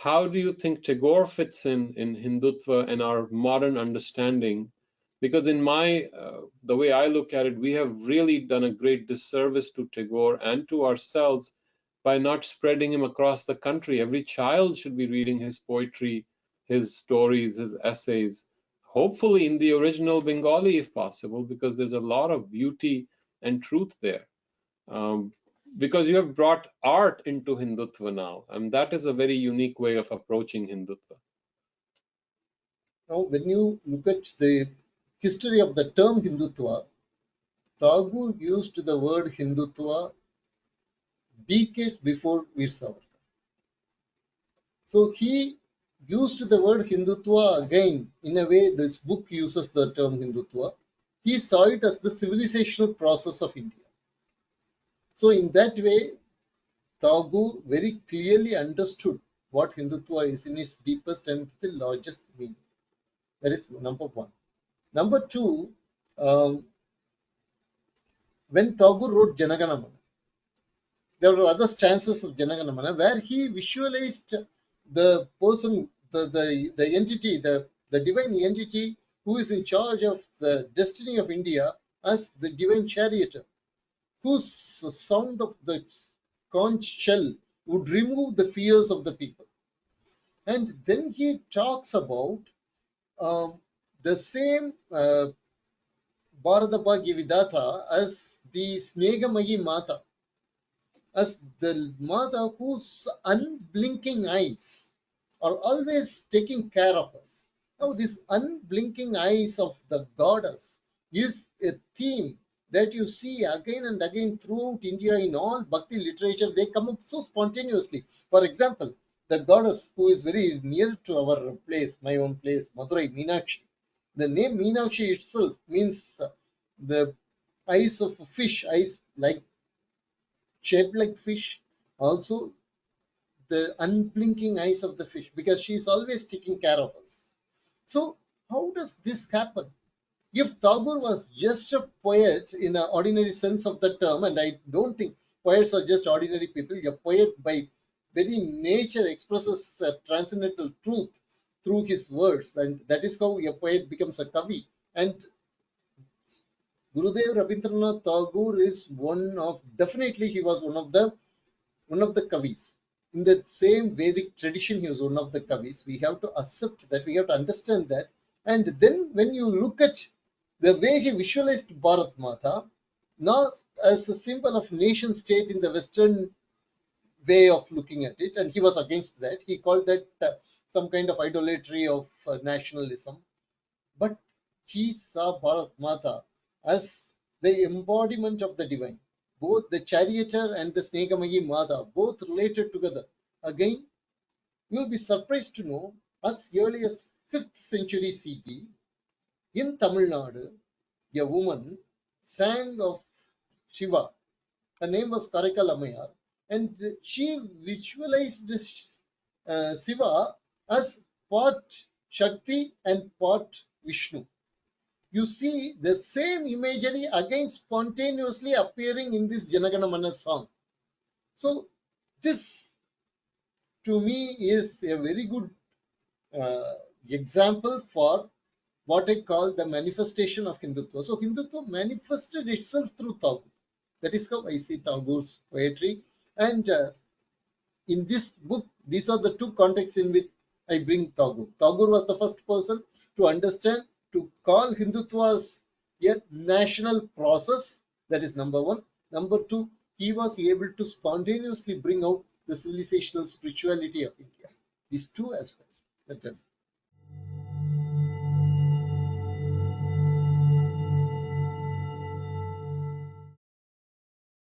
how do you think Tagore fits in Hindutva and our modern understanding? Because in my, the way I look at it, we have really done a great disservice to Tagore and to ourselves by not spreading him across the country. Every child should be reading his poetry, his stories, his essays, hopefully in the original Bengali if possible, because there's a lot of beauty and truth there. Because you have brought art into Hindutva now, and that is a very unique way of approaching Hindutva. Now, when you look at the history of the term Hindutva, Tagore used the word Hindutva decades before Veer Savarkar. So he used the word Hindutva again in a way this book uses the term Hindutva. He saw it as the civilizational process of India. So in that way, Tagore very clearly understood what Hindutva is in its deepest and the largest meaning. That is number one. Number two, when Tagore wrote Janaganamana, there were other stanzas of Janaganamana where he visualized the person, the entity, the divine entity who is in charge of the destiny of India as the divine charioteer, whose sound of the conch shell would remove the fears of the people. And then he talks about the same Bharadabhagya Vidata as the Snegamayi Mata, as the Mata whose unblinking eyes are always taking care of us. Now, these unblinking eyes of the goddess is a theme that you see again and again throughout India in all bhakti literature. They come up so spontaneously. For example, the goddess who is very near to our place, my own place, Madurai, Meenakshi. The name Meenakshi itself means the eyes of a fish, eyes like shaped like fish. Also, the unblinking eyes of the fish, because she is always taking care of us. So, how does this happen? If Tagore was just a poet in the ordinary sense of the term, and I don't think poets are just ordinary people, a poet by very nature expresses a transcendental truth through his words, and that is how a poet becomes a kavi. And Gurudev Rabindranath Tagore is definitely he was one of the kavis. In the same Vedic tradition, he was one of the kavis. We have to accept that, we have to understand that. And then when you look at the way he visualized Bharat Mata, not as a symbol of nation state in the Western way of looking at it, and he was against that. He called that some kind of idolatry of nationalism. But he saw Bharat Mata as the embodiment of the divine. Both the charioteer and the Snegamayi Mata, both related together. Again, you will be surprised to know, as early as 5th century CE, in Tamil Nadu, a woman sang of Shiva. Her name was Karaikal Ammayar, and she visualized Shiva as part Shakti and part Vishnu. You see the same imagery again spontaneously appearing in this Janaganamana song. So this to me is a very good example for what I call the manifestation of Hindutva. So Hindutva manifested itself through Tagore. That is how I see Tagore's poetry. And in this book, these are the two contexts in which I bring Tagore. Tagore was the first person to understand, to call Hindutva as a national process. That is number one. Number two, he was able to spontaneously bring out the civilizational spirituality of India. These two aspects. That